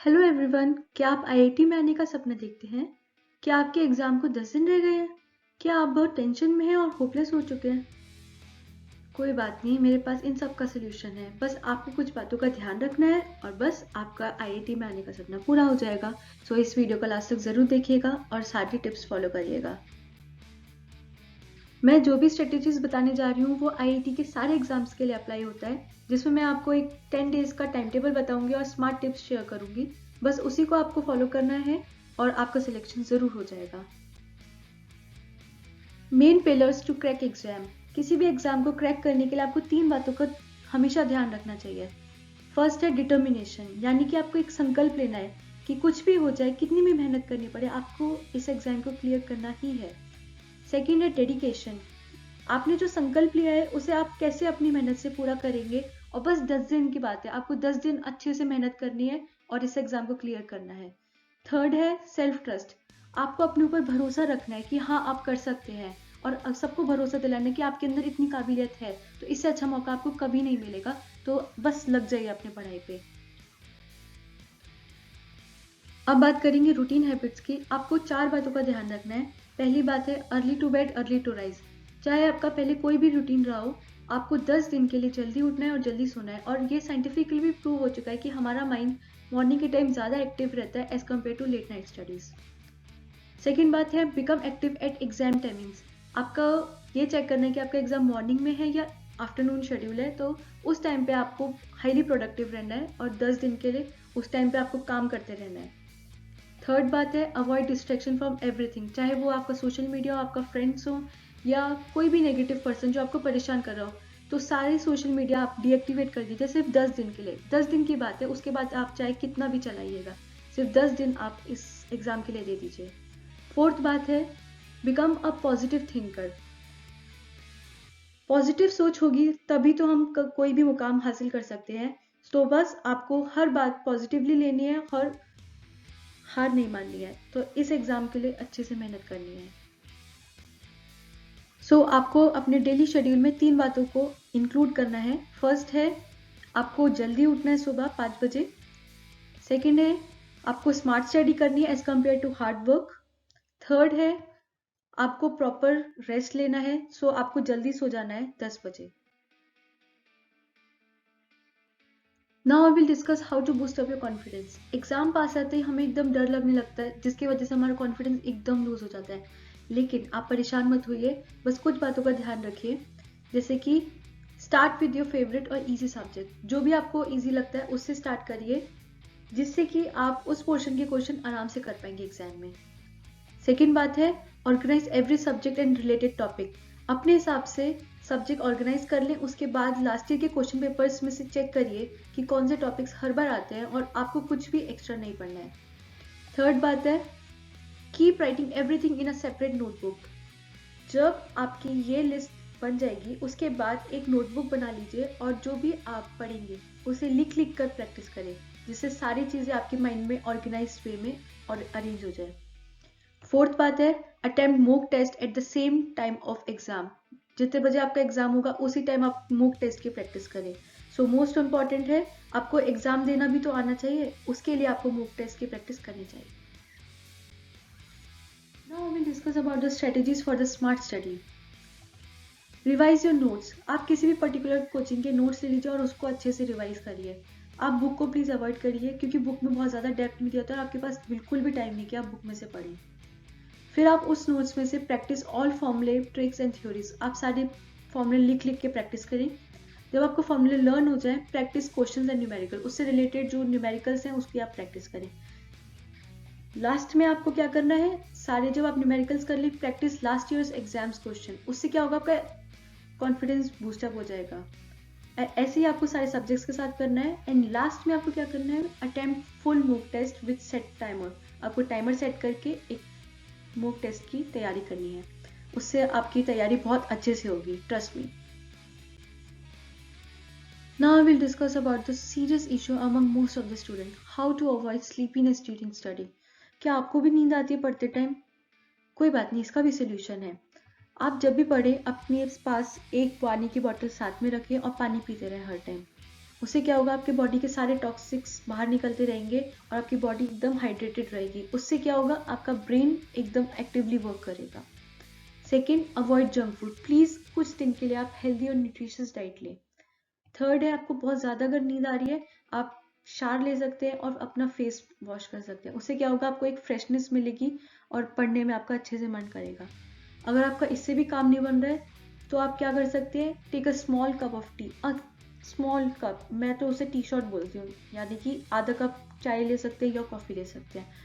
Hello everyone, क्या आप IIT में आने का सपना देखते हैं? क्या आपके एग्जाम को 10 दिन रह गए हैं? क्या आप बहुत टेंशन में हैं और होपलेस हो चुके हैं? कोई बात नहीं, मेरे पास इन सब का सलूशन है। बस आपको कुछ बातों का ध्यान रखना है और बस आपका आईआईटी में आने का सपना पूरा हो जाएगा। सो इस वीडियो को लास्ट तक जरूर देखिएगा और सारी टिप्स फॉलो करिएगा। मैं जो भी स्ट्रेटेजीज बताने जा रही हूँ वो आईआईटी के सारे एग्जाम्स के लिए अप्लाई होता है, जिसमें मैं आपको एक 10 डेज का टाइम टेबल बताऊंगी और स्मार्ट टिप्स शेयर करूंगी। बस उसी को आपको फॉलो करना है और आपका सिलेक्शन जरूर हो जाएगा। Main pillars to crack exam. किसी भी एग्जाम को क्रैक करने के लिए आपको 3 बातों का हमेशा ध्यान रखना चाहिए। फर्स्ट है डिटर्मिनेशन, यानी कि आपको एक संकल्प लेना है कि कुछ भी हो जाए, कितनी भी मेहनत करनी पड़े, आपको इस एग्जाम को क्लियर करना ही है। सेकेंड है डेडिकेशन। आपने जो संकल्प लिया है उसे आप कैसे अपनी मेहनत से पूरा करेंगे, और बस 10 दिन की बात है, आपको 10 दिन अच्छे से मेहनत करनी है और इस एग्जाम को क्लियर करना है। थर्ड है सेल्फ ट्रस्ट। आपको अपने ऊपर भरोसा रखना है कि हाँ आप कर सकते हैं, और सबको भरोसा दिलाना है कि आपके अंदर इतनी काबिलियत है, तो इससे अच्छा मौका आपको कभी नहीं मिलेगा। तो बस लग जाइए अपनी पढ़ाई पे। अब बात करेंगे रूटीन हैबिट्स की। आपको 4 बातों का ध्यान रखना है। पहली बात है early to bed early to rise. चाहे आपका पहले कोई भी रूटीन रहा हो, आपको 10 दिन के लिए जल्दी उठना है और जल्दी सोना है। और ये साइंटिफिकली भी प्रूव हो चुका है कि हमारा माइंड मॉर्निंग के टाइम ज़्यादा एक्टिव रहता है as compare to late night studies. Second बात है become active at exam timings. आपका ये चेक करना है कि आपका एग्जाम मॉर्निंग में है या आफ्टरनून शेड्यूल है, तो उस टाइम पे आपको हाईली प्रोडक्टिव रहना है और 10 दिन के लिए उस टाइम पे आपको काम करते रहना है। थर्ड बात है अवॉइड डिस्ट्रैक्शन फ्रॉम एवरीथिंग। चाहे वो आपका सोशल मीडिया हो, आपका फ्रेंड्स हो, या कोई भी नेगेटिव पर्सन जो आपको परेशान कर रहा हो, तो सारे सोशल मीडिया आप डीएक्टिवेट कर दीजिए सिर्फ 10 दिन के लिए। 10 दिन की बात है, उसके बाद आप चाहे कितना भी चलाइएगा, सिर्फ 10 दिन आप इस एग्जाम के लिए दे दीजिए। फोर्थ बात है become a positive thinker. Positive सोच होगी तभी तो हम कोई भी मुकाम हासिल कर सकते हैं। तो बस आपको हर बात पॉजिटिवली लेनी है और हार नहीं माननी है। तो इस एग्जाम के लिए अच्छे से मेहनत करनी है। आपको अपने डेली शेड्यूल में 3 बातों को इंक्लूड करना है। फर्स्ट है आपको जल्दी उठना है सुबह 5 बजे। सेकेंड है आपको स्मार्ट स्टडी करनी है as compare to hard work. Third है आपको प्रॉपर रेस्ट लेना है, आपको जल्दी सो जाना है 10 बजे। Now I will discuss how to boost up your confidence. Exam pass आते ही हमें एकदम डर लगने लगता है, जिसकी वजह से हमारा कॉन्फिडेंस एकदम लूज हो जाता है। लेकिन आप परेशान मत होइए, बस कुछ बातों का ध्यान रखिए। जैसे कि स्टार्ट विद योर फेवरेट और इजी सब्जेक्ट। जो भी आपको इजी लगता है उससे स्टार्ट करिए, जिससे कि आप उस पोर्शन के क्वेश्चन आराम से कर पाएंगे एग्जाम में। सेकेंड बात है organise every subject and related topic. अपने हिसाब से सब्जेक्ट ऑर्गेनाइज कर लें, उसके बाद लास्ट ईयर के क्वेश्चन पेपर्स में से चेक करिए कि कौन से टॉपिक्स हर बार आते हैं और आपको कुछ भी एक्स्ट्रा नहीं पढ़ना है। थर्ड बात है keep writing everything in a separate notebook. जब आपकी ये लिस्ट बन जाएगी उसके बाद एक नोटबुक बना लीजिए और जो भी आप पढ़ेंगे उसे लिख लिख कर प्रैक्टिस करें, जिससे सारी चीज़ें आपके माइंड में ऑर्गेनाइज वे में और अरेंज हो जाए। फोर्थ बात है attempt mock test at the same time of exam. जितने बजे आपका एग्जाम होगा उसी टाइम आप मॉक टेस्ट की प्रैक्टिस करें। मोस्ट इंपॉर्टेंट है आपको एग्जाम देना भी तो आना चाहिए, उसके लिए आपको मॉक टेस्ट की प्रैक्टिस करनी चाहिए। Now we will discuss about the strategies for the smart study. Revise your notes. आप किसी भी पर्टिकुलर कोचिंग के नोट्स ले लीजिए और उसको अच्छे से रिवाइज करिए। आप बुक को प्लीज अवॉइड करिए, क्योंकि बुक में बहुत ज़्यादा डेप्थ में दिया होता है और आपके पास बिल्कुल भी टाइम नहीं कि आप बुक में से पढ़ें। फिर आप उस नोट्स में से प्रैक्टिस ऑल फॉर्मूले ट्रिक्स एंड थ्योरीज। आप सारे फॉर्मूले लिख लिख के प्रैक्टिस करें। जब आपको फॉर्मूले लर्न हो जाए, प्रैक्टिस क्वेश्चंस एंड न्यूमेरिकल। उससे रिलेटेड जो न्यूमेरिकल्स हैं उसकी आप प्रैक्टिस करें। लास्ट में आपको क्या करना है, सारे जब आप न्यूमेरिकल्स कर ली, practice last years exams question. उससे क्या होगा, आपका कॉन्फिडेंस बूस्टअप हो जाएगा। ऐसे ही आपको सारे सब्जेक्ट्स के साथ करना है। एंड लास्ट में आपको क्या करना है, attempt full mock test with set timer. आपको टाइमर सेट करके एक मॉक टेस्ट की तैयारी करनी है। उससे आपकी तैयारी बहुत अच्छे से होगी, trust me. Now I will discuss about the serious issue among most of the students, how to avoid sleepiness during study. क्या आपको भी नींद आती है पढ़ते टाइम? कोई बात नहीं, इसका भी सोल्यूशन है। आप जब भी पढ़े अपने पास एक पानी की बोतल साथ में रखें और पानी पीते रहें हर टाइम। उससे क्या होगा, आपके बॉडी के सारे टॉक्सिक्स बाहर निकलते रहेंगे और आपकी बॉडी एकदम हाइड्रेटेड रहेगी। उससे क्या होगा, आपका ब्रेन एकदम एक्टिवली वर्क करेगा। Second, avoid junk food. Please कुछ दिन के लिए आप हेल्दी और न्यूट्रिशियस डाइट लें। थर्ड है, आपको बहुत ज़्यादा अगर नींद आ रही है, आप शावर ले सकते हैं और अपना फेस वॉश कर सकते हैं। उससे क्या होगा, आपको एक फ्रेशनेस मिलेगी और पढ़ने में आपका अच्छे से मन करेगा। अगर आपका इससे भी काम नहीं बन रहा है तो आप क्या कर सकते हैं, take a small cup of tea. Small cup, मैं तो उसे टी शॉट बोलती हूँ, यानी कि आधा कप चाय ले सकते हैं या कॉफ़ी ले सकते हैं।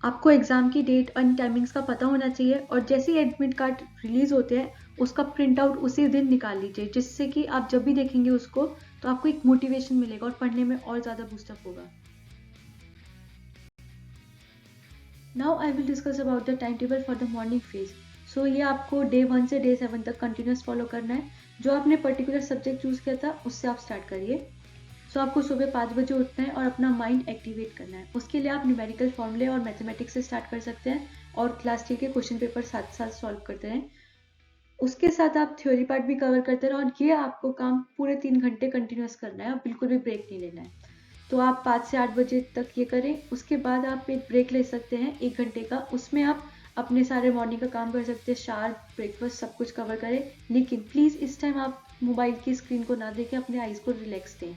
आपको एग्जाम की डेट और टाइमिंग्स का पता होना चाहिए और जैसे ही एडमिट कार्ड रिलीज होते हैं उसका प्रिंट आउट उसी दिन निकाल लीजिए, जिससे कि आप जब भी देखेंगे उसको तो आपको एक मोटिवेशन मिलेगा और पढ़ने में और ज़्यादा बूस्टअप होगा। Now I will discuss about the time table for the morning phase. So ये आपको डे 1 से डे 7 तक कंटिन्यूस फॉलो करना है। जो आपने पर्टिकुलर सब्जेक्ट चूज किया था उससे आप स्टार्ट करिए। सो आपको सुबह 5 बजे उठना है और अपना माइंड एक्टिवेट करना है। उसके लिए आप न्यूमेरिकल फॉर्मूले और मैथमेटिक्स से स्टार्ट कर सकते हैं और क्लास 10 के क्वेश्चन पेपर साथ साथ सॉल्व करते रहें। उसके साथ आप थ्योरी पार्ट भी कवर करते रहें और ये आपको काम पूरे 3 घंटे कंटिन्यूस करना है और बिल्कुल भी ब्रेक नहीं लेना है। तो आप 5 से 8 बजे तक ये करें। उसके बाद आप एक ब्रेक ले सकते हैं 1 घंटे का। उसमें आप अपने सारे मॉर्निंग का काम कर सकते हैं, शावर, ब्रेकफास्ट सब कुछ कवर करें। लेकिन प्लीज़ इस टाइम आप मोबाइल की स्क्रीन को ना देखें, अपने आइज़ को रिलैक्स दें।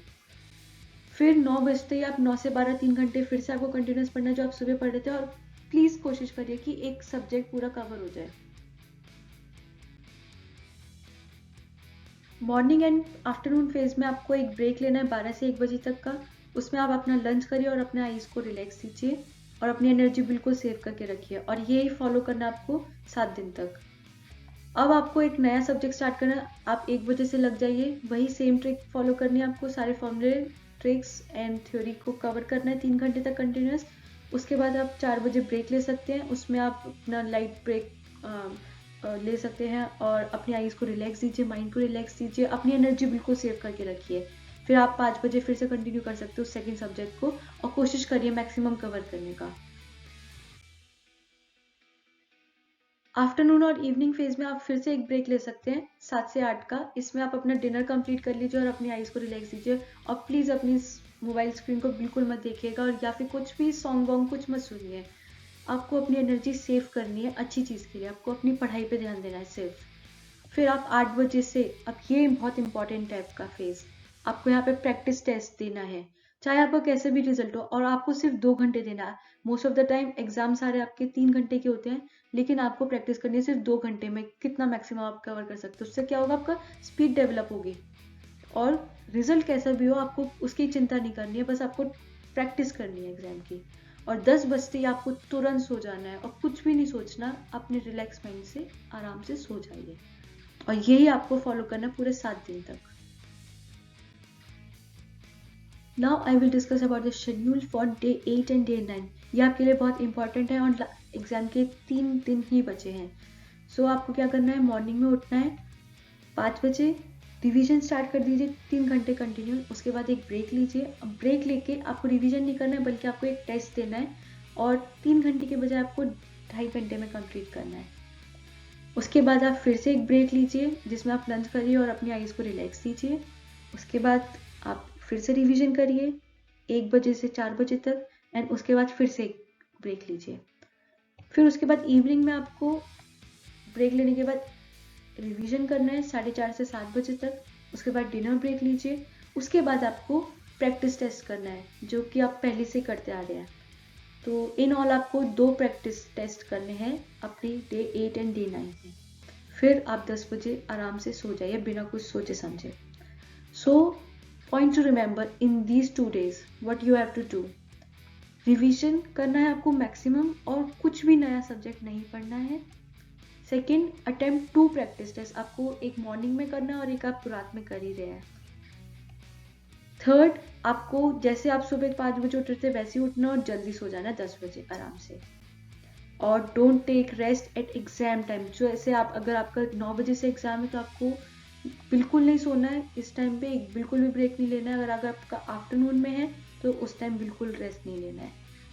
फिर 9 बजते ही आप 9 से 12 3 घंटे फिर से आपको कंटिन्यूस पढ़ना है जो आप सुबह पढ़ रहे थे, और प्लीज़ कोशिश करिए कि एक सब्जेक्ट पूरा कवर हो जाए। मॉर्निंग एंड आफ्टरनून फेज में आपको एक ब्रेक लेना है 12 से 1 बजे तक का। उसमें आप अपना लंच करिए और अपने आइज़ को रिलैक्स दीजिए और अपनी एनर्जी बिल्कुल सेव करके रखिए, और यही फॉलो करना है आपको 7 दिन तक। अब आपको एक नया सब्जेक्ट स्टार्ट करना है। आप 1 बजे से लग जाइए, वही सेम ट्रिक फॉलो करनी है आपको। सारे फॉर्मूले, ट्रिक्स एंड थ्योरी को कवर करना है 3 घंटे तक कंटिन्यूस। उसके बाद आप 4 बजे ब्रेक ले सकते हैं। उसमें आप अपना लाइट ब्रेक ले सकते हैं और अपनी आइज़ को रिलैक्स दीजिए, माइंड को रिलैक्स दीजिए, अपनी एनर्जी बिल्कुल सेव करके रखिए। फिर आप 5 बजे फिर से कंटिन्यू कर सकते हो सेकंड सब्जेक्ट को और कोशिश करिए मैक्सिमम कवर करने का। आफ्टरनून और इवनिंग फेज में आप फिर से एक ब्रेक ले सकते हैं 7 से 8 का। इसमें आप अपना डिनर कंप्लीट कर लीजिए और अपनी आइज़ को रिलैक्स दीजिए, और प्लीज़ अपनी मोबाइल स्क्रीन को बिल्कुल मत देखिएगा और या फिर कुछ भी सॉन्ग वॉन्ग कुछ मत सुनिए। आपको अपनी एनर्जी सेव करनी है अच्छी चीज़ के लिए, आपको अपनी पढ़ाई पे ध्यान देना है सिर्फ। फिर आप 8 बजे से, अब ये बहुत इंपॉर्टेंट है आपका फेज, आपको यहाँ पे प्रैक्टिस टेस्ट देना है, चाहे आपका कैसे भी रिजल्ट हो, और आपको सिर्फ 2 घंटे देना है। Most of the time exam सारे आपके 3 घंटे के होते हैं, लेकिन आपको प्रैक्टिस करनी है सिर्फ 2 घंटे में। कितना मैक्सिमम आप कवर कर सकते हो, उससे क्या होगा, आपका स्पीड डेवलप होगी। और रिजल्ट कैसा भी हो आपको उसकी चिंता नहीं करनी है, बस आपको प्रैक्टिस करनी है एग्जाम की। और 10 बजते ही आपको तुरंत सो जाना है और कुछ भी नहीं सोचना, अपने रिलैक्स माइंड से आराम से सो जाइए, और यही आपको फॉलो करना है पूरे 7 दिन तक। Now I will discuss about the schedule for day 8 and day 9। ये आपके लिए बहुत इंपॉर्टेंट है और एग्जाम के 3 दिन ही बचे हैं। सो आपको क्या करना है, मॉर्निंग में उठना है 5 बजे, रिवीजन स्टार्ट कर दीजिए 3 घंटे कंटिन्यू। उसके बाद एक ब्रेक लीजिए। अब ब्रेक लेके आपको रिवीजन नहीं करना है बल्कि आपको एक टेस्ट देना है, और 3 घंटे के बजाय आपको 2.5 घंटे में कंप्लीट करना है। उसके बाद आप फिर से एक ब्रेक लीजिए जिसमें आप लंच करिए और अपनी आइज़ को रिलैक्स दीजिए। उसके बाद आप फिर से रिवीजन करिए 1 बजे से 4 बजे तक, एंड उसके बाद फिर से एक ब्रेक लीजिए। फिर उसके बाद इवनिंग में आपको ब्रेक लेने के बाद रिवीजन करना है 4:30 से 7 बजे तक। उसके बाद डिनर ब्रेक लीजिए। उसके बाद आपको प्रैक्टिस टेस्ट करना है जो कि आप पहले से करते आ रहे हैं। तो इन ऑल आपको 2 प्रैक्टिस टेस्ट करने हैं अपने डे 8 एंड डे 9 में। फिर आप 10 बजे आराम से सो जाइए बिना कुछ सोचे समझे। So point to remember in these 2 days what you have to do. Revision करना है आपको मैक्सिमम और कुछ भी नया सब्जेक्ट नहीं पढ़ना है। सेकेंड, अटेम्प्ट 2 प्रैक्टिस टेस्ट, आपको एक मॉर्निंग में करना है और एक आप रात में कर ही रहे हैं। थर्ड, आपको जैसे आप सुबह 5 बजे उठ रहे थे वैसे ही उठना और जल्दी सो जाना 10 बजे आराम से। और don't take rest at exam time. जो ऐसे आप, अगर आपका 9 बजे से एग्जाम है तो आपको बिल्कुल नहीं सोना है इस टाइम पे, बिल्कुल भी ब्रेक नहीं लेना है। अगर आपका आफ्टरनून में है तो उस टाइम बिल्कुल रेस्ट नहीं लेना है।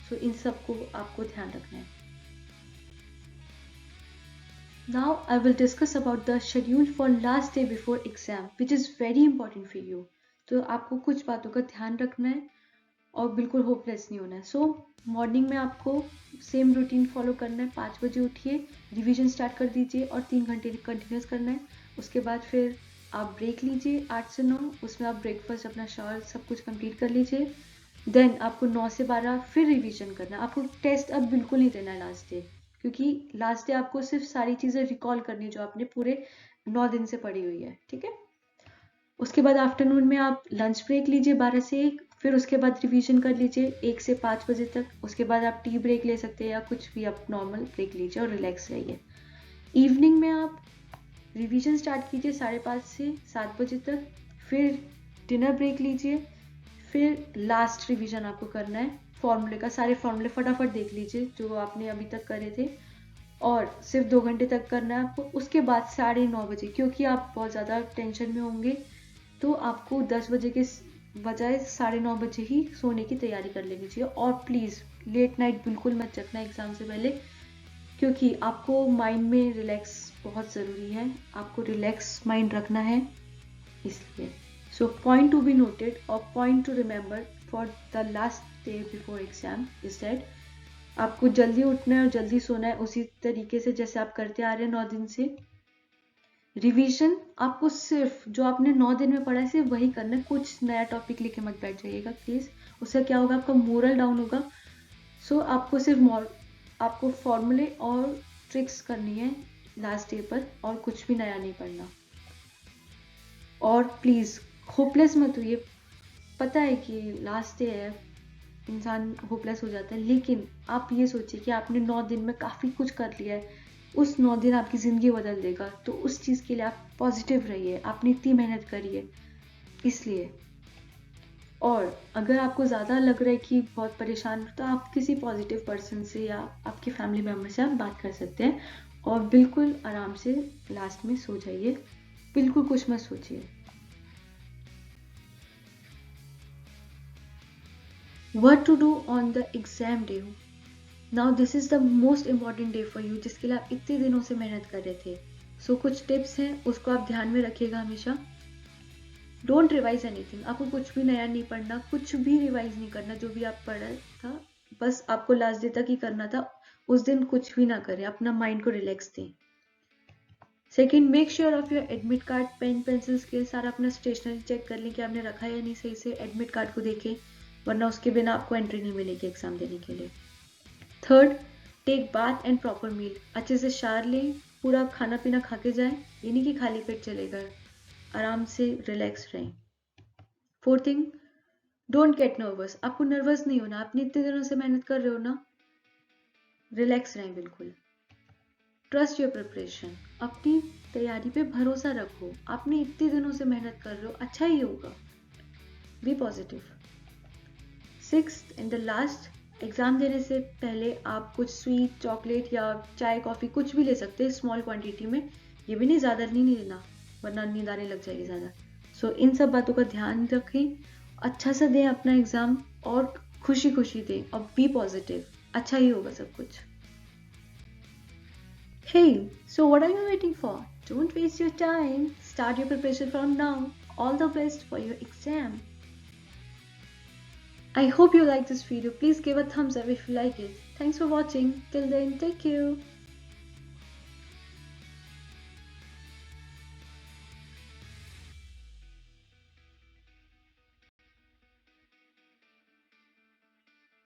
सो इन सब को आपको ध्यान रखना है। Now I will discuss about the schedule for last day before exam, which is very important for you. तो आपको कुछ बातों का ध्यान रखना है और बिल्कुल होपलेस नहीं होना है. सो मॉर्निंग में आपको सेम रूटीन फॉलो करना है. 5 बजे उठिए, रिवीजन स्टार्ट कर दीजिए और 3 घंटे कंटिन्यूस करना है. उसके बाद फिर आप ब्रेक लीजिए 8 से 9. उसमें आप ब्रेकफास्ट, अपना शावर, सब कुछ कंप्लीट कर लीजिए. देन आपको 9 से 12 फिर रिवीजन करना है. आपको टेस्ट अब बिल्कुल नहीं देना है लास्ट डे, क्योंकि लास्ट डे आपको सिर्फ सारी चीज़ें रिकॉल करनी है जो आपने पूरे 9 दिन से पढ़ी हुई है. ठीक है. उसके बाद आफ्टरनून में आप लंच ब्रेक लीजिए 12 से 1. फिर उसके बाद रिवीजन कर लीजिए 1 से 5 बजे तक. उसके बाद आप टी ब्रेक ले सकते हैं या कुछ भी आप नॉर्मल ब्रेक लीजिए और रिलैक्स रहिए. इवनिंग में आप रिवीजन स्टार्ट कीजिए 5:30 से 7 बजे तक. फिर डिनर ब्रेक लीजिए. फिर लास्ट रिवीजन आपको करना है फॉर्मूले का. सारे फॉर्मूले फटाफट देख लीजिए जो आपने अभी तक करे थे और सिर्फ 2 घंटे तक करना है आपको. उसके बाद 9:30 बजे, क्योंकि आप बहुत ज़्यादा टेंशन में होंगे, तो आपको 10 बजे के बजाय 9:30 बजे ही सोने की तैयारी कर लेनी चाहिए. और प्लीज़ लेट नाइट बिल्कुल मत जगना एग्ज़ाम से पहले, क्योंकि आपको माइंड में रिलैक्स बहुत ज़रूरी है. आपको रिलैक्स माइंड रखना है इसलिए. So point to be noted और point to remember for the last day before exam is that आपको जल्दी उठना है और जल्दी सोना है, उसी तरीके से जैसे आप करते आ रहे हैं 9 दिन से. रिवीजन आपको सिर्फ जो आपने 9 दिन में पढ़ा है सिर्फ वही करना है. कुछ नया टॉपिक लेके मत बैठ जाइएगा प्लीज़. उससे क्या होगा, आपका मोरल डाउन होगा. सो आपको सिर्फ आपको फॉर्मूले और ट्रिक्स करनी है लास्ट डे पर, और कुछ भी नया नहीं पढ़ना. और प्लीज़ होपलेस मत होइए. पता है कि लास्ट डे है, इंसान होपलेस हो जाता है, लेकिन आप ये सोचिए कि आपने 9 दिन में काफ़ी कुछ कर लिया है. उस 9 दिन आपकी ज़िंदगी बदल देगा, तो उस चीज़ के लिए आप पॉजिटिव रहिए. आपने इतनी मेहनत करी है इसलिए. और अगर आपको ज़्यादा लग रहा है कि बहुत परेशान, तो आप किसी पॉजिटिव पर्सन से या आपके फैमिली मेम्बर से आप बात कर सकते हैं. और बिल्कुल आराम से लास्ट में सो जाइए. बिल्कुल कुछ मत सोचिए. What to do on the exam day? Now this is the most important day for you, जिसके लिए आप इतने दिनों से मेहनत कर रहे थे. सो कुछ टिप्स हैं, उसको आप ध्यान में रखिएगा हमेशा. Don't revise anything. आपको कुछ भी नया नहीं पढ़ना, कुछ भी रिवाइज नहीं करना. जो भी आप पढ़ा था बस आपको लास्ट डे तक ही करना था. उस दिन कुछ भी ना करें, अपना माइंड को रिलैक्स दें. Second, make sure of your admit card, pen, pencil, scale, सारा अपना स्टेशनरी चेक कर लें कि आपने रखा है या नहीं सही से. एडमिट कार्ड को देखें, वरना उसके बिना आपको एंट्री नहीं मिलेगी एग्जाम देने के लिए. Third, take bath and proper meal. अच्छे से शावर लें, पूरा खाना पीना खा के जाएं. ये नहीं कि खाली पेट चले गए. आराम से रिलैक्स रहें. Fourth thing, don't get nervous. आपको नर्वस नहीं होना. आपने इतने दिनों से मेहनत कर रहे हो ना, रिलैक्स रहें बिल्कुल. Trust your preparation. अपनी तैयारी पे भरोसा रखो. आपने इतने दिनों से मेहनत कर रहे हो, अच्छा ही होगा. Be positive. Sixth and the last, exam देने से पहले आप कुछ स्वीट, चॉकलेट या चाय, कॉफ़ी कुछ भी ले सकते हैं स्मॉल क्वांटिटी में. ये भी नहीं, ज़्यादा नहीं लेना, वरना नींद आने लग जाएगी ज़्यादा. सो इन सब बातों का ध्यान रखें. अच्छा सा दें अपना एग्ज़ाम और खुशी खुशी दें और बी पॉजिटिव. अच्छा ही होगा सब कुछ. Hey, so what are you waiting for? Don't waste your time. Start your preparation from now. All the best for your exam. I hope you like this video. Please give a thumbs up if you like it. Thanks for watching. Till then, take care.